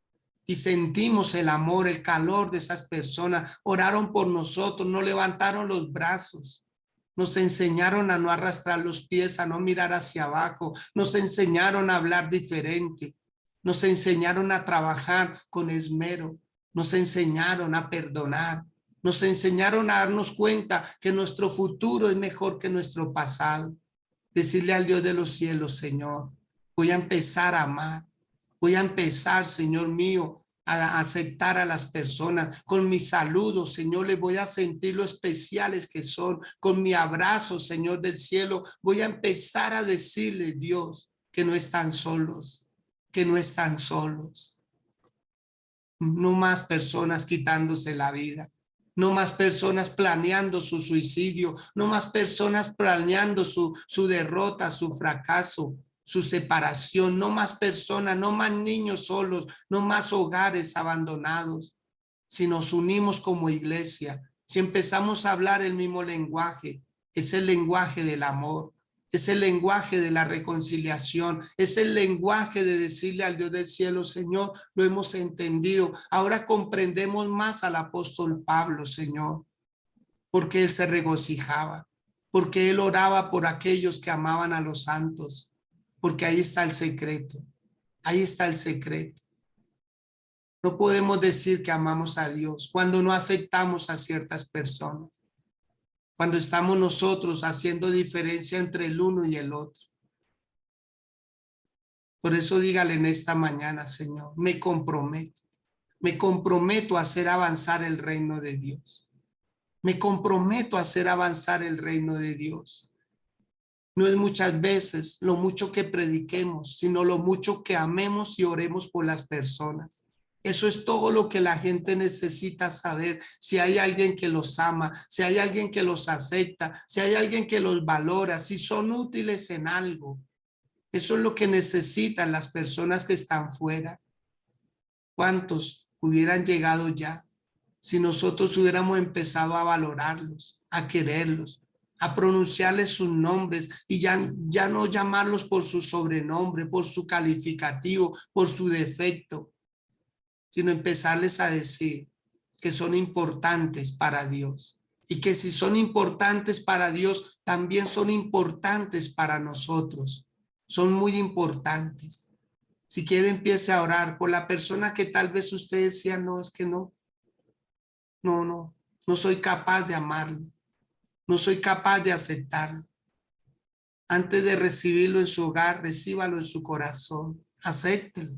y sentimos el amor, el calor de esas personas, oraron por nosotros, nos levantaron los brazos. Nos enseñaron a no arrastrar los pies, a no mirar hacia abajo. Nos enseñaron a hablar diferente. Nos enseñaron a trabajar con esmero. Nos enseñaron a perdonar. Nos enseñaron a darnos cuenta que nuestro futuro es mejor que nuestro pasado. Decirle al Dios de los cielos, Señor, voy a empezar a amar. Voy a empezar, Señor mío, a aceptar a las personas. Con mis saludos, Señor, les voy a sentir lo especiales que son. Con mi abrazo, Señor del cielo, voy a empezar a decirle, Dios, que no están solos, que no están solos. No más personas quitándose la vida. No más personas planeando su suicidio. No más personas planeando su derrota, su fracaso, su separación. No más personas, no más niños solos, no más hogares abandonados. Si nos unimos como iglesia, si empezamos a hablar el mismo lenguaje, es el lenguaje del amor. Es el lenguaje de la reconciliación, es el lenguaje de decirle al Dios del cielo, Señor, lo hemos entendido. Ahora comprendemos más al apóstol Pablo, Señor, porque él se regocijaba, porque él oraba por aquellos que amaban a los santos, porque ahí está el secreto, ahí está el secreto. No podemos decir que amamos a Dios cuando no aceptamos a ciertas personas. cuando estamos nosotros haciendo diferencia entre el uno y el otro. Por eso dígale en esta mañana, Señor, me comprometo a hacer avanzar el reino de Dios. Me comprometo a hacer avanzar el reino de Dios. No es muchas veces lo mucho que prediquemos, sino lo mucho que amemos y oremos por las personas. Eso es todo lo que la gente necesita saber. Si hay alguien que los ama, si hay alguien que los acepta, si hay alguien que los valora, si son útiles en algo. Eso es lo que necesitan las personas que están fuera. ¿Cuántos hubieran llegado ya si nosotros hubiéramos empezado a valorarlos, a quererlos, a pronunciarles sus nombres y ya no llamarlos por su sobrenombre, por su calificativo, por su defecto, sino empezarles a decir que son importantes para Dios y que si son importantes para Dios, también son importantes para nosotros. Son muy importantes. Si quiere, empiece a orar por la persona que tal vez usted decía, no, es que no soy capaz de amarlo, no soy capaz de aceptarlo. Antes de recibirlo en su hogar, recíbalo en su corazón, acéptelo.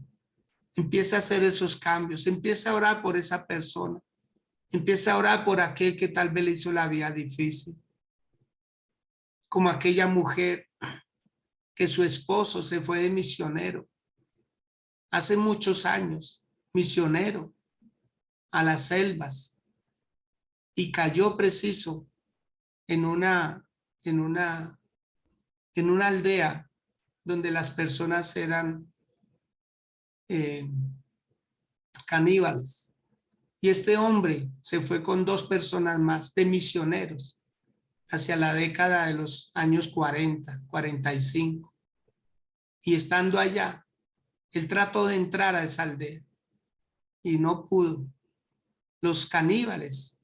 Empiece a hacer esos cambios, empiece a orar por esa persona, empiece a orar por aquel que tal vez le hizo la vida difícil, como aquella mujer que su esposo se fue de misionero hace muchos años, misionero a las selvas, y cayó preciso en una aldea donde las personas eran caníbales. Y este hombre se fue con 2 personas más de misioneros hacia la década de los años 40, 45. Y estando allá, él trató de entrar a esa aldea y no pudo. Los caníbales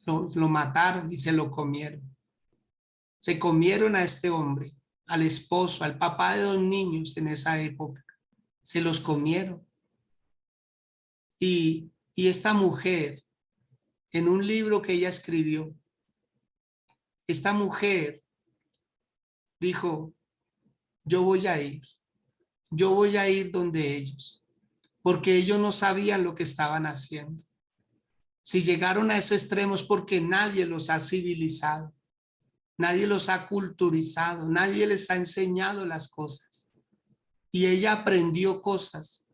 lo mataron y se lo comieron. Se comieron a este hombre, al esposo, al papá de 2 niños en esa época. Se los comieron. Y esta mujer, en un libro que ella escribió, esta mujer dijo, yo voy a ir donde ellos, porque ellos no sabían lo que estaban haciendo. Si llegaron a ese extremo es porque nadie los ha civilizado, nadie los ha culturizado, nadie les ha enseñado las cosas. Y ella aprendió cosas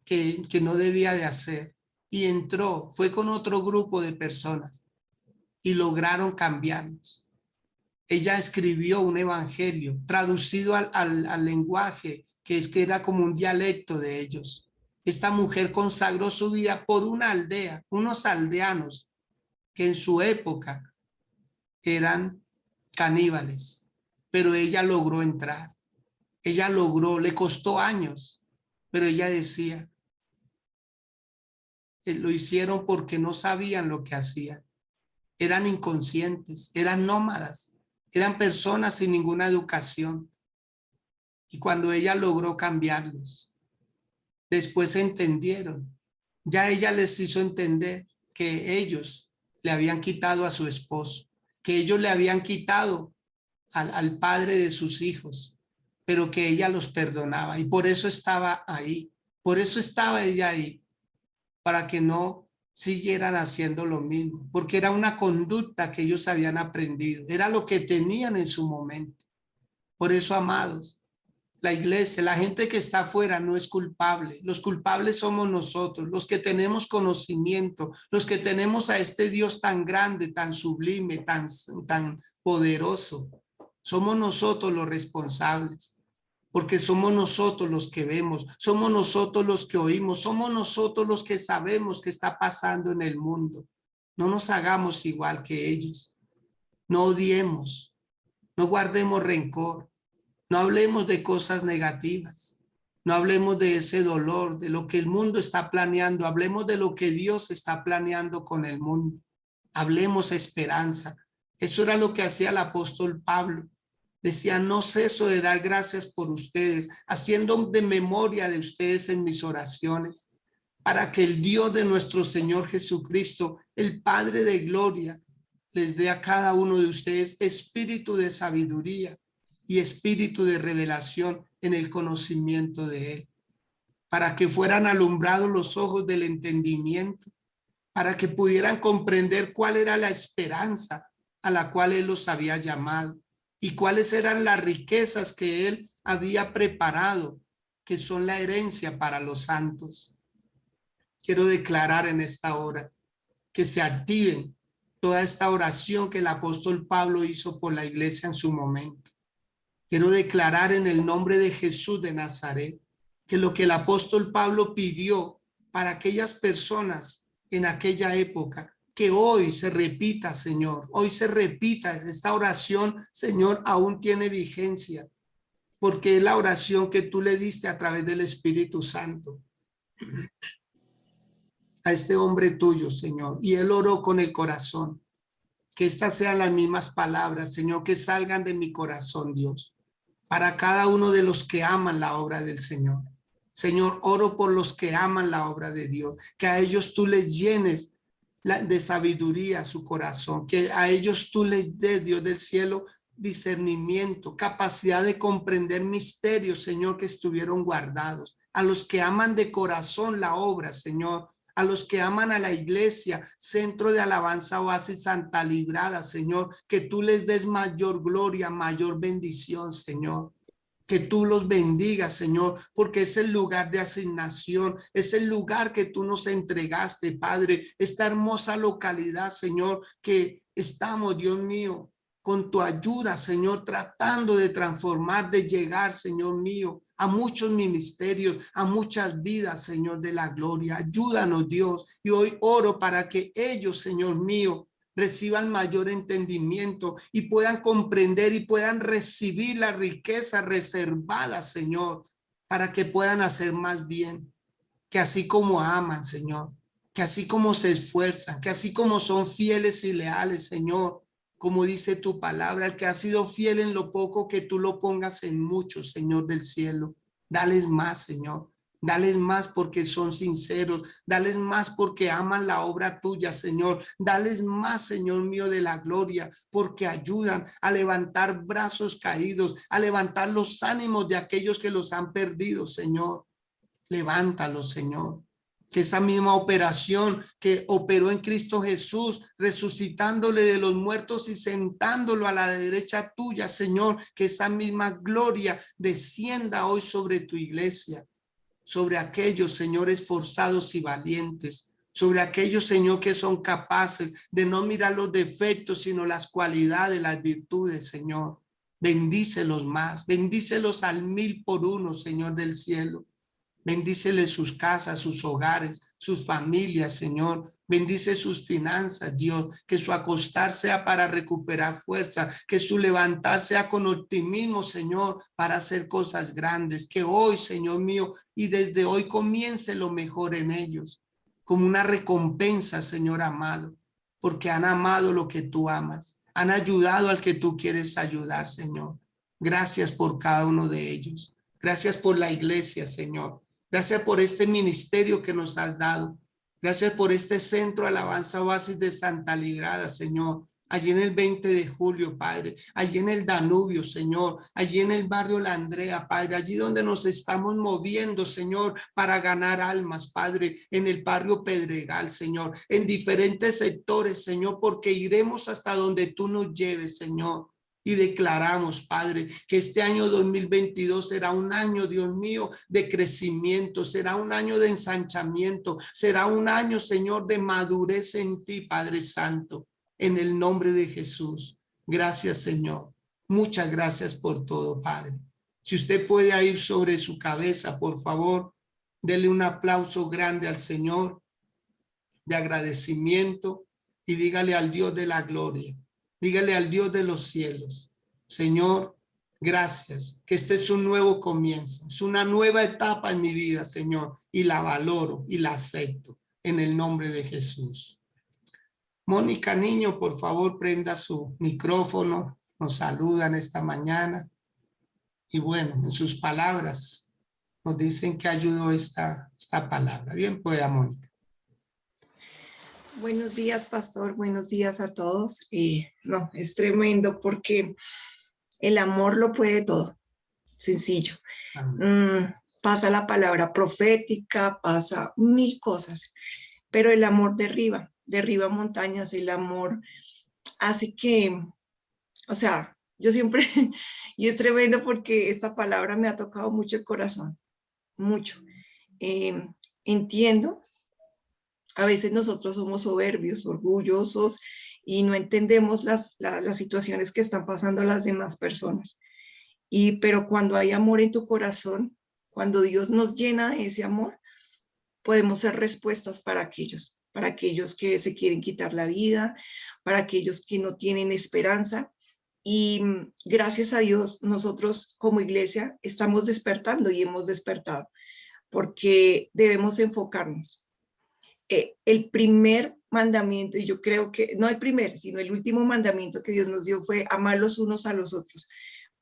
que no debía de hacer y entró, fue con otro grupo de personas y lograron cambiarlos. Ella escribió un evangelio traducido al lenguaje que era como un dialecto de ellos. Esta mujer consagró su vida por una aldea, unos aldeanos que en su época eran caníbales, pero ella logró entrar. Ella logró, le costó años, pero ella decía, lo hicieron porque no sabían lo que hacían. Eran inconscientes, eran nómadas, eran personas sin ninguna educación. Y cuando ella logró cambiarlos, después entendieron. Ya ella les hizo entender que ellos le habían quitado a su esposo, que ellos le habían quitado al padre de sus hijos, pero que ella los perdonaba. Y por eso estaba ahí, por eso estaba ella ahí, para que no siguieran haciendo lo mismo, porque era una conducta que ellos habían aprendido, era lo que tenían en su momento. Por eso, amados, la iglesia, la gente que está afuera no es culpable. Los culpables somos nosotros, los que tenemos conocimiento, los que tenemos a este Dios tan grande, tan sublime, tan poderoso. Somos nosotros los responsables, porque somos nosotros los que vemos, somos nosotros los que oímos, somos nosotros los que sabemos qué está pasando en el mundo. No nos hagamos igual que ellos. No odiemos, no guardemos rencor. No hablemos de cosas negativas, no hablemos de ese dolor, de lo que el mundo está planeando, hablemos de lo que Dios está planeando con el mundo. Hablemos esperanza. Eso era lo que hacía el apóstol Pablo. Decía, no ceso de dar gracias por ustedes, haciendo de memoria de ustedes en mis oraciones, para que el Dios de nuestro Señor Jesucristo, el Padre de gloria, les dé a cada uno de ustedes espíritu de sabiduría y espíritu de revelación en el conocimiento de Él, para que fueran alumbrados los ojos del entendimiento, para que pudieran comprender cuál era la esperanza a la cual Él los había llamado y cuáles eran las riquezas que Él había preparado, que son la herencia para los santos. Quiero declarar en esta hora que se activen toda esta oración que el apóstol Pablo hizo por la iglesia en su momento. Quiero declarar en el nombre de Jesús de Nazaret que lo que el apóstol Pablo pidió para aquellas personas en aquella época, que hoy se repita, Señor, hoy se repita esta oración, Señor, aún tiene vigencia, porque es la oración que tú le diste a través del Espíritu Santo a este hombre tuyo, Señor, y él oró con el corazón. Que estas sean las mismas palabras, Señor, que salgan de mi corazón, Dios, para cada uno de los que aman la obra del Señor. Señor, oro por los que aman la obra de Dios, que a ellos tú les llenes de sabiduría su corazón, que a ellos tú les des, Dios del cielo, discernimiento, capacidad de comprender misterios, Señor, que estuvieron guardados. A los que aman de corazón la obra, Señor, a los que aman a la iglesia, Centro de Alabanza Oasis Santa Librada, Señor, que tú les des mayor gloria, mayor bendición, Señor. Que tú los bendigas, Señor, porque es el lugar de asignación, es el lugar que tú nos entregaste, Padre, esta hermosa localidad, Señor, que estamos, Dios mío, con tu ayuda, Señor, tratando de transformar, de llegar, Señor mío, a muchos ministerios, a muchas vidas, Señor, de la gloria. Ayúdanos, Dios, y hoy oro para que ellos, Señor mío, reciban mayor entendimiento y puedan comprender y puedan recibir la riqueza reservada, Señor, para que puedan hacer más bien, que así como aman, Señor, que así como se esfuerzan, que así como son fieles y leales, Señor, como dice tu palabra, el que ha sido fiel en lo poco, que tú lo pongas en mucho, Señor del cielo. Dales más, Señor. Dales más porque son sinceros, dales más porque aman la obra tuya, Señor. Dales más, Señor mío, de la gloria, porque ayudan a levantar brazos caídos, a levantar los ánimos de aquellos que los han perdido, Señor. Levántalos, Señor. Que esa misma operación que operó en Cristo Jesús, resucitándole de los muertos y sentándolo a la derecha tuya, Señor, que esa misma gloria descienda hoy sobre tu iglesia, sobre aquellos, Señor, esforzados y valientes, sobre aquellos, Señor, que son capaces de no mirar los defectos, sino las cualidades, las virtudes, Señor. Bendícelos más, bendícelos al 1000 por 1, Señor del cielo. Bendíceles sus casas, sus hogares, sus familias, Señor. Bendice sus finanzas, Dios. Que su acostar sea para recuperar fuerza. Que su levantar sea con optimismo, Señor, para hacer cosas grandes. Que hoy, Señor mío, y desde hoy comience lo mejor en ellos. Como una recompensa, Señor amado. Porque han amado lo que tú amas. Han ayudado al que tú quieres ayudar, Señor. Gracias por cada uno de ellos. Gracias por la iglesia, Señor. Gracias por este ministerio que nos has dado. Gracias por este centro Alabanza Oasis de Santa Librada, Señor. Allí en el 20 de julio, Padre. Allí en el Danubio, Señor. Allí en el barrio La Andrea, Padre. Allí donde nos estamos moviendo, Señor, para ganar almas, Padre. En el barrio Pedregal, Señor. En diferentes sectores, Señor, porque iremos hasta donde tú nos lleves, Señor. Y declaramos, Padre, que este año 2022 será un año, Dios mío, de crecimiento, será un año de ensanchamiento, será un año, Señor, de madurez en ti, Padre Santo, en el nombre de Jesús. Gracias, Señor. Muchas gracias por todo, Padre. Si usted puede ir sobre su cabeza, por favor, dele un aplauso grande al Señor de agradecimiento y dígale al Dios de la gloria. Dígale al Dios de los cielos, Señor, gracias, que este es un nuevo comienzo, es una nueva etapa en mi vida, Señor, y la valoro y la acepto en el nombre de Jesús. Mónica Niño, por favor, prenda su micrófono, nos saludan esta mañana y bueno, en sus palabras nos dicen que ayudó esta palabra. Bien pueda, Mónica. Buenos días, pastor. Buenos días a todos. No, es tremendo porque el amor lo puede todo. Sencillo. Amén. Pasa la palabra profética, pasa mil cosas, pero el amor derriba montañas. El amor hace que, o sea, yo siempre, y es tremendo porque esta palabra me ha tocado mucho el corazón, mucho. Entiendo. A veces nosotros somos soberbios, orgullosos y no entendemos las situaciones que están pasando las demás personas. Pero cuando hay amor en tu corazón, cuando Dios nos llena de ese amor, podemos ser respuestas para aquellos que se quieren quitar la vida, para aquellos que no tienen esperanza. Y gracias a Dios, nosotros como iglesia estamos despertando y hemos despertado, porque debemos enfocarnos. El primer mandamiento, y yo creo que no el primer, sino el último mandamiento que Dios nos dio fue amar los unos a los otros.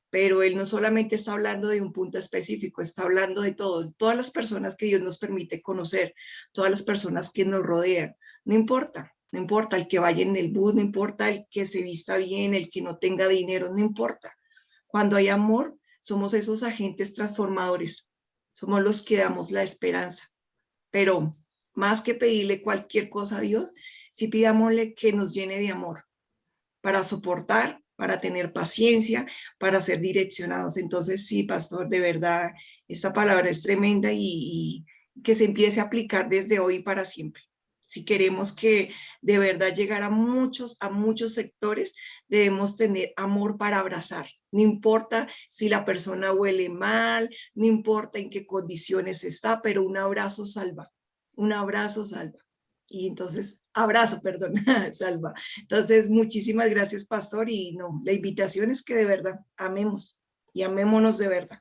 Pero Él no solamente está hablando de un punto específico, está hablando de todo, todas las personas que Dios nos permite conocer, todas las personas que nos rodean. No importa, no importa el que vaya en el bus, no importa el que se vista bien, el que no tenga dinero, no importa. Cuando hay amor, somos esos agentes transformadores, somos los que damos la esperanza. Pero más que pedirle cualquier cosa a Dios, sí pidámosle que nos llene de amor para soportar, para tener paciencia, para ser direccionados. Entonces, sí, pastor, de verdad, esta palabra es tremenda y que se empiece a aplicar desde hoy para siempre. Si queremos que de verdad llegar a muchos sectores, debemos tener amor para abrazar. No importa si la persona huele mal, no importa en qué condiciones está, pero un abrazo salva. Un abrazo salva. Y entonces, abrazo, perdón, salva. Entonces, muchísimas gracias, pastor. Y no, la invitación es que de verdad amemos y amémonos de verdad.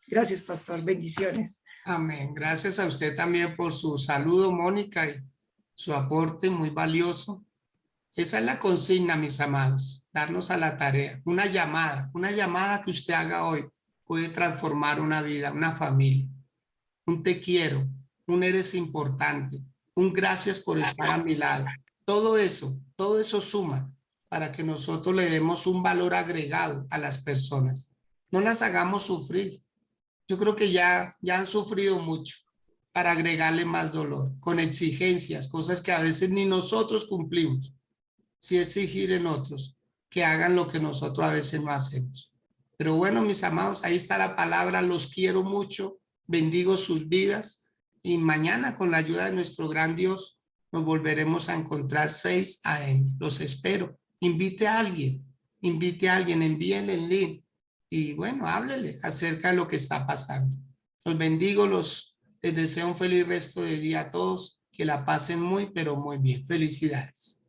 Gracias, pastor. Bendiciones. Amén. Gracias a usted también por su saludo, Mónica, y su aporte muy valioso. Esa es la consigna, mis amados, darnos a la tarea. Una llamada que usted haga hoy puede transformar una vida, una familia. Un te quiero, un eres importante, un gracias por estar a mi lado. Todo eso suma para que nosotros le demos un valor agregado a las personas. No las hagamos sufrir. Yo creo que ya han sufrido mucho para agregarle más dolor, con exigencias, cosas que a veces ni nosotros cumplimos. Sí exigir en otros que hagan lo que nosotros a veces no hacemos. Pero bueno, mis amados, ahí está la palabra, los quiero mucho, bendigo sus vidas y mañana con la ayuda de nuestro gran Dios nos volveremos a encontrar 6 a.m. Los espero. Invite a alguien, envíenle el link y bueno, háblele acerca de lo que está pasando. Los bendigo, les deseo un feliz resto de día a todos, que la pasen muy, pero muy bien. Felicidades.